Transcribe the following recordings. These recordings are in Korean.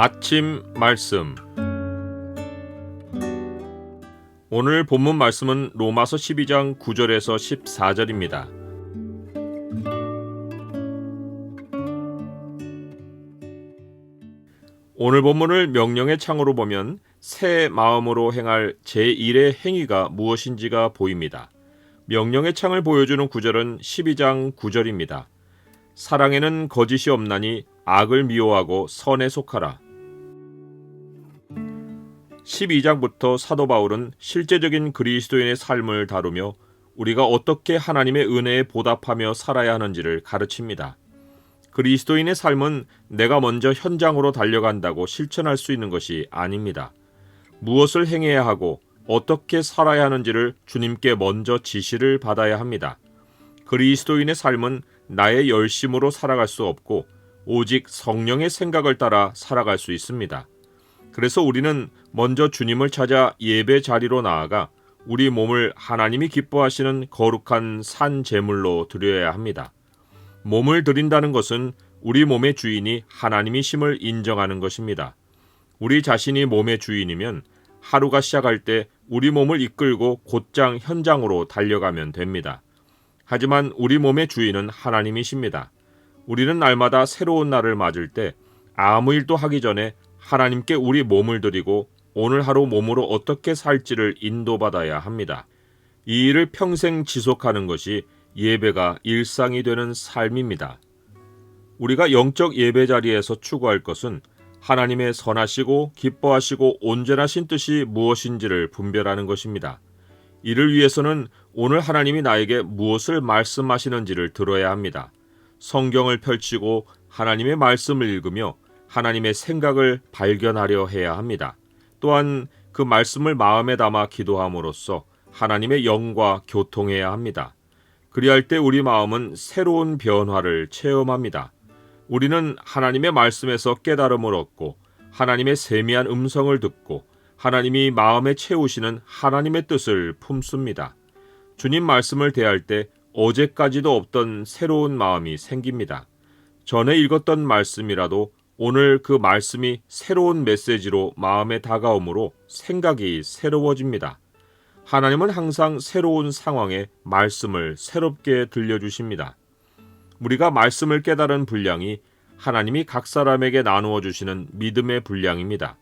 아침 말씀. 오늘 본문 말씀은 로마서 12장 9절에서 14절입니다. 오늘 본문을 명령의 창으로 보면 새 마음으로 행할 제1의 행위가 무엇인지가 보입니다. 명령의 창을 보여주는 구절은 12장 9절입니다. 사랑에는 거짓이 없나니 악을 미워하고 선에 속하라. 12장부터 사도 바울은 실제적인 그리스도인의 삶을 다루며 우리가 어떻게 하나님의 은혜에 보답하며 살아야 하는지를 가르칩니다. 그리스도인의 삶은 내가 먼저 현장으로 달려간다고 실천할 수 있는 것이 아닙니다. 무엇을 행해야 하고 어떻게 살아야 하는지를 주님께 먼저 지시를 받아야 합니다. 그리스도인의 삶은 나의 열심으로 살아갈 수 없고 오직 성령의 생각을 따라 살아갈 수 있습니다. 그래서 우리는 먼저 주님을 찾아 예배 자리로 나아가 우리 몸을 하나님이 기뻐하시는 거룩한 산 제물로 드려야 합니다. 몸을 드린다는 것은 우리 몸의 주인이 하나님이심을 인정하는 것입니다. 우리 자신이 몸의 주인이면 하루가 시작할 때 우리 몸을 이끌고 곧장 현장으로 달려가면 됩니다. 하지만 우리 몸의 주인은 하나님이십니다. 우리는 날마다 새로운 날을 맞을 때 아무 일도 하기 전에 하나님께 우리 몸을 드리고 오늘 하루 몸으로 어떻게 살지를 인도받아야 합니다. 이 일을 평생 지속하는 것이 예배가 일상이 되는 삶입니다. 우리가 영적 예배 자리에서 추구할 것은 하나님의 선하시고 기뻐하시고 온전하신 뜻이 무엇인지를 분별하는 것입니다. 이를 위해서는 오늘 하나님이 나에게 무엇을 말씀하시는지를 들어야 합니다. 성경을 펼치고 하나님의 말씀을 읽으며 하나님의 생각을 발견하려 해야 합니다. 또한 그 말씀을 마음에 담아 기도함으로써 하나님의 영과 교통해야 합니다. 그리할 때 우리 마음은 새로운 변화를 체험합니다. 우리는 하나님의 말씀에서 깨달음을 얻고 하나님의 세미한 음성을 듣고 하나님이 마음에 채우시는 하나님의 뜻을 품습니다. 주님 말씀을 대할 때 어제까지도 없던 새로운 마음이 생깁니다. 전에 읽었던 말씀이라도 오늘 그 말씀이 새로운 메시지로 마음에 다가오므로 생각이 새로워집니다. 하나님은 항상 새로운 상황에 말씀을 새롭게 들려주십니다. 우리가 말씀을 깨달은 분량이 하나님이 각 사람에게 나누어 주시는 믿음의 분량입니다.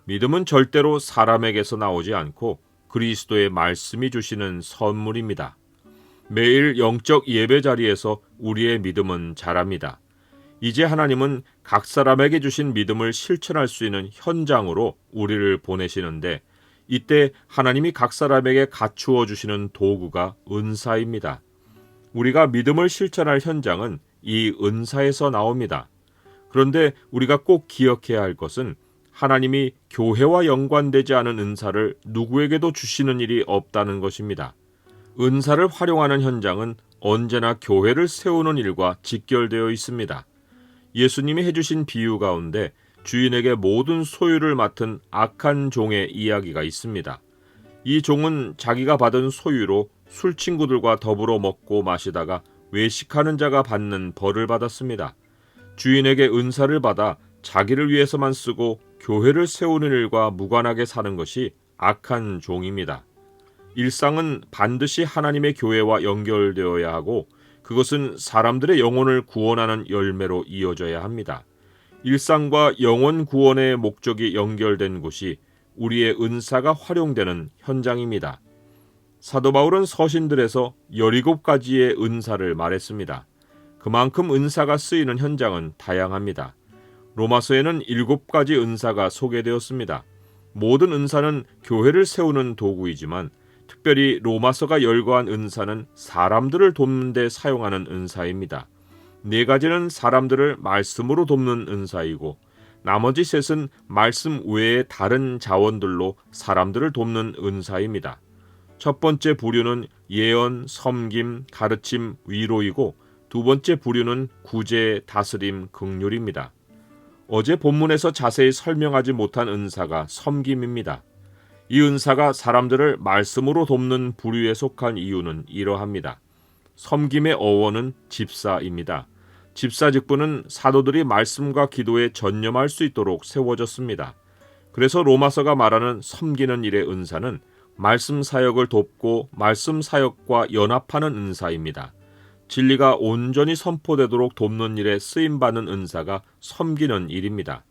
믿음은 절대로 사람에게서 나오지 않고 그리스도의 말씀이 주시는 선물입니다. 매일 영적 예배 자리에서 우리의 믿음은 자랍니다. 이제 하나님은 각 사람에게 주신 믿음을 실천할 수 있는 현장으로 우리를 보내시는데 이때 하나님이 각 사람에게 갖추어 주시는 도구가 은사입니다. 우리가 믿음을 실천할 현장은 이 은사에서 나옵니다. 그런데 우리가 꼭 기억해야 할 것은 하나님이 교회와 연관되지 않은 은사를 누구에게도 주시는 일이 없다는 것입니다. 은사를 활용하는 현장은 언제나 교회를 세우는 일과 직결되어 있습니다. 예수님이 해주신 비유 가운데 주인에게 모든 소유를 맡은 악한 종의 이야기가 있습니다. 이 종은 자기가 받은 소유로 술 친구들과 더불어 먹고 마시다가 외식하는 자가 받는 벌을 받았습니다. 주인에게 은사를 받아 자기를 위해서만 쓰고 교회를 세우는 일과 무관하게 사는 것이 악한 종입니다. 일상은 반드시 하나님의 교회와 연결되어야 하고 그것은 사람들의 영혼을 구원하는 열매로 이어져야 합니다. 일상과 영혼 구원의 목적이 연결된 곳이 우리의 은사가 활용되는 현장입니다. 사도 바울은 서신들에서 17가지의 은사를 말했습니다. 그만큼 은사가 쓰이는 현장은 다양합니다. 로마서에는 7가지 은사가 소개되었습니다. 모든 은사는 교회를 세우는 도구이지만 특별히 로마서가 열거한 은사는 사람들을 돕는 데 사용하는 은사입니다. 4가지는 사람들을 말씀으로 돕는 은사이고 나머지 셋은 말씀 외의 다른 자원들로 사람들을 돕는 은사입니다. 첫 번째 부류는 예언, 섬김, 가르침, 위로이고 두 번째 부류는 구제, 다스림, 긍휼입니다. 어제 본문에서 자세히 설명하지 못한 은사가 섬김입니다. 이 은사가 사람들을 말씀으로 돕는 부류에 속한 이유는 이러합니다. 섬김의 어원은 집사입니다. 집사직분은 사도들이 말씀과 기도에 전념할 수 있도록 세워졌습니다. 그래서 로마서가 말하는 섬기는 일의 은사는 말씀 사역을 돕고 말씀 사역과 연합하는 은사입니다. 진리가 온전히 선포되도록 돕는 일에 쓰임받는 은사가 섬기는 일입니다.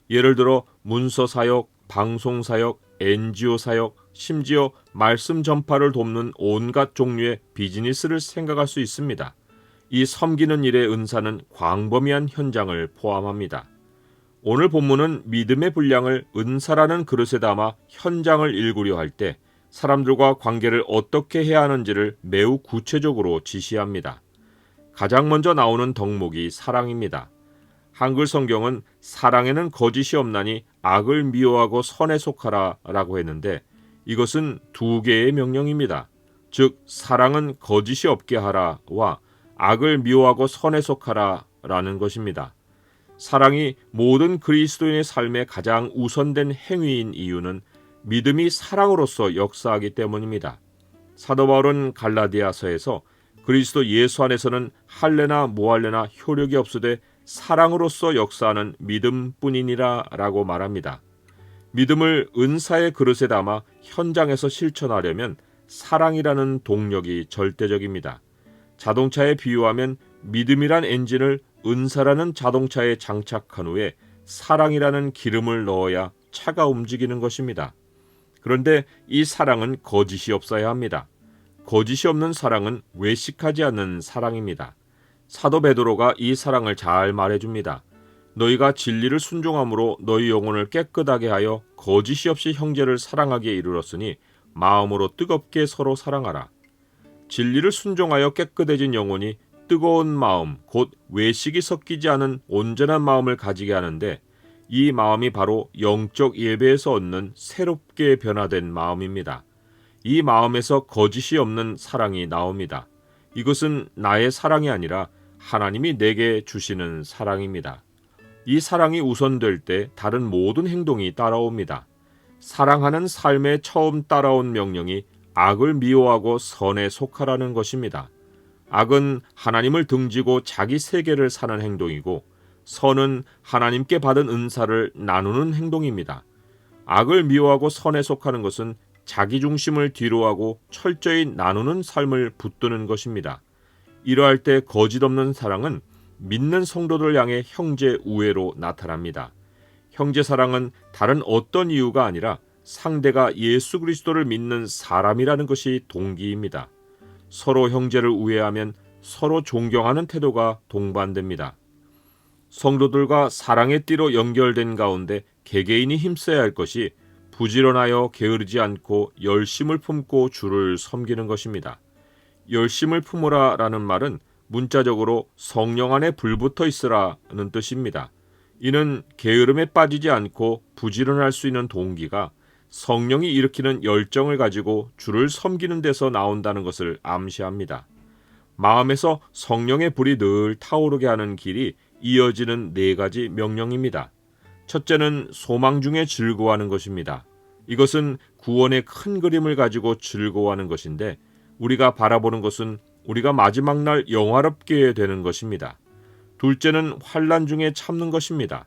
예를 들어 문서 사역, 방송 사역, NGO 사역, 심지어 말씀 전파를 돕는 온갖 종류의 비즈니스를 생각할 수 있습니다. 이 섬기는 일의 은사는 광범위한 현장을 포함합니다. 오늘 본문은 믿음의 분량을 은사라는 그릇에 담아 현장을 일구려 할 때 사람들과 관계를 어떻게 해야 하는지를 매우 구체적으로 지시합니다. 가장 먼저 나오는 덕목이 사랑입니다. 한글 성경은 사랑에는 거짓이 없나니 악을 미워하고 선에 속하라 라고 했는데 이것은 두 개의 명령입니다. 즉 사랑은 거짓이 없게 하라와 악을 미워하고 선에 속하라 라는 것입니다. 사랑이 모든 그리스도인의 삶의 가장 우선된 행위인 이유는 믿음이 사랑으로서 역사하기 때문입니다. 사도 바울은 갈라디아서에서 그리스도 예수 안에서는 할례나 무할례나 효력이 없으되 사랑으로서 역사하는 믿음뿐이니라 라고 말합니다. 믿음을 은사의 그릇에 담아 현장에서 실천하려면 사랑이라는 동력이 절대적입니다. 자동차에 비유하면 믿음이란 엔진을 은사라는 자동차에 장착한 후에 사랑이라는 기름을 넣어야 차가 움직이는 것입니다. 그런데 이 사랑은 거짓이 없어야 합니다. 거짓이 없는 사랑은 외식하지 않는 사랑입니다. 사도 베드로가 이 사랑을 잘 말해줍니다. 너희가 진리를 순종함으로 너희 영혼을 깨끗하게 하여 거짓이 없이 형제를 사랑하기에 이르렀으니 마음으로 뜨겁게 서로 사랑하라. 진리를 순종하여 깨끗해진 영혼이 뜨거운 마음, 곧 외식이 섞이지 않은 온전한 마음을 가지게 하는데 이 마음이 바로 영적 예배에서 얻는 새롭게 변화된 마음입니다. 이 마음에서 거짓이 없는 사랑이 나옵니다. 이것은 나의 사랑이 아니라 하나님이 내게 주시는 사랑입니다. 이 사랑이 우선될 때 다른 모든 행동이 따라옵니다. 사랑하는 삶에 처음 따라온 명령이 악을 미워하고 선에 속하라는 것입니다. 악은 하나님을 등지고 자기 세계를 사는 행동이고 선은 하나님께 받은 은사를 나누는 행동입니다. 악을 미워하고 선에 속하는 것은 자기 중심을 뒤로하고 철저히 나누는 삶을 붙드는 것입니다. 이러할 때 거짓 없는 사랑은 믿는 성도들 향해 형제 우애로 나타납니다. 형제 사랑은 다른 어떤 이유가 아니라 상대가 예수 그리스도를 믿는 사람이라는 것이 동기입니다. 서로 형제를 우애하면 서로 존경하는 태도가 동반됩니다. 성도들과 사랑의 띠로 연결된 가운데 개개인이 힘써야 할 것이 부지런하여 게으르지 않고 열심을 품고 주를 섬기는 것입니다. 열심을 품으라 라는 말은 문자적으로 성령 안에 불붙어 있으라는 뜻입니다. 이는 게으름에 빠지지 않고 부지런할 수 있는 동기가 성령이 일으키는 열정을 가지고 주를 섬기는 데서 나온다는 것을 암시합니다. 마음에서 성령의 불이 늘 타오르게 하는 길이 이어지는 4가지 명령입니다. 첫째는 소망 중에 즐거워하는 것입니다. 이것은 구원의 큰 그림을 가지고 즐거워하는 것인데 우리가 바라보는 것은 우리가 마지막 날 영화롭게 되는 것입니다. 둘째는 환난 중에 참는 것입니다.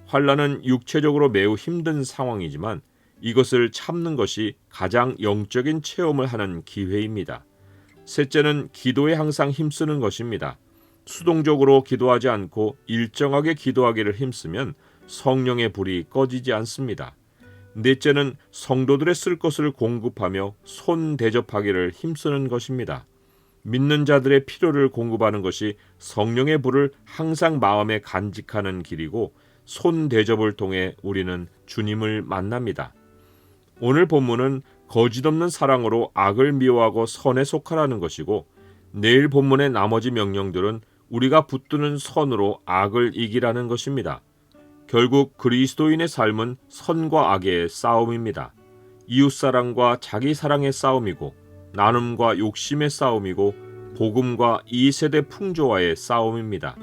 환난은 육체적으로 매우 힘든 상황이지만 이것을 참는 것이 가장 영적인 체험을 하는 기회입니다. 셋째는 기도에 항상 힘쓰는 것입니다. 수동적으로 기도하지 않고 일정하게 기도하기를 힘쓰면 성령의 불이 꺼지지 않습니다. 넷째는 성도들의 쓸 것을 공급하며 손 대접하기를 힘쓰는 것입니다. 믿는 자들의 필요를 공급하는 것이 성령의 불을 항상 마음에 간직하는 길이고 손 대접을 통해 우리는 주님을 만납니다. 오늘 본문은 거짓 없는 사랑으로 악을 미워하고 선에 속하라는 것이고 내일 본문의 나머지 명령들은 우리가 붙드는 선으로 악을 이기라는 것입니다. 결국 그리스도인의 삶은 선과 악의 싸움입니다. 이웃사랑과 자기사랑의 싸움이고 나눔과 욕심의 싸움이고 복음과 이 세대 풍조와의 싸움입니다.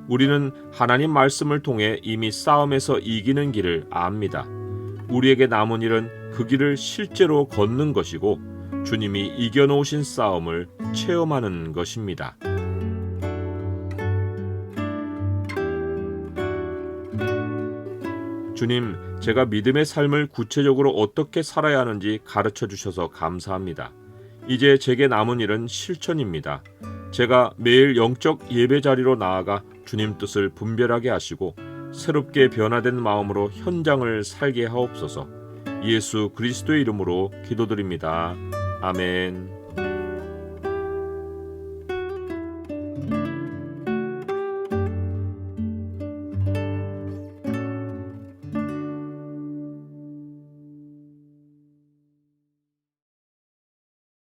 우리는 하나님 말씀을 통해 이미 싸움에서 이기는 길을 압니다. 우리에게 남은 일은 그 길을 실제로 걷는 것이고 주님이 이겨놓으신 싸움을 체험하는 것입니다. 주님, 제가 믿음의 삶을 구체적으로 어떻게 살아야 하는지 가르쳐 주셔서 감사합니다. 이제 제게 남은 일은 실천입니다. 제가 매일 영적 예배 자리로 나아가 주님 뜻을 분별하게 하시고 새롭게 변화된 마음으로 현장을 살게 하옵소서. 예수 그리스도의 이름으로 기도드립니다. 아멘.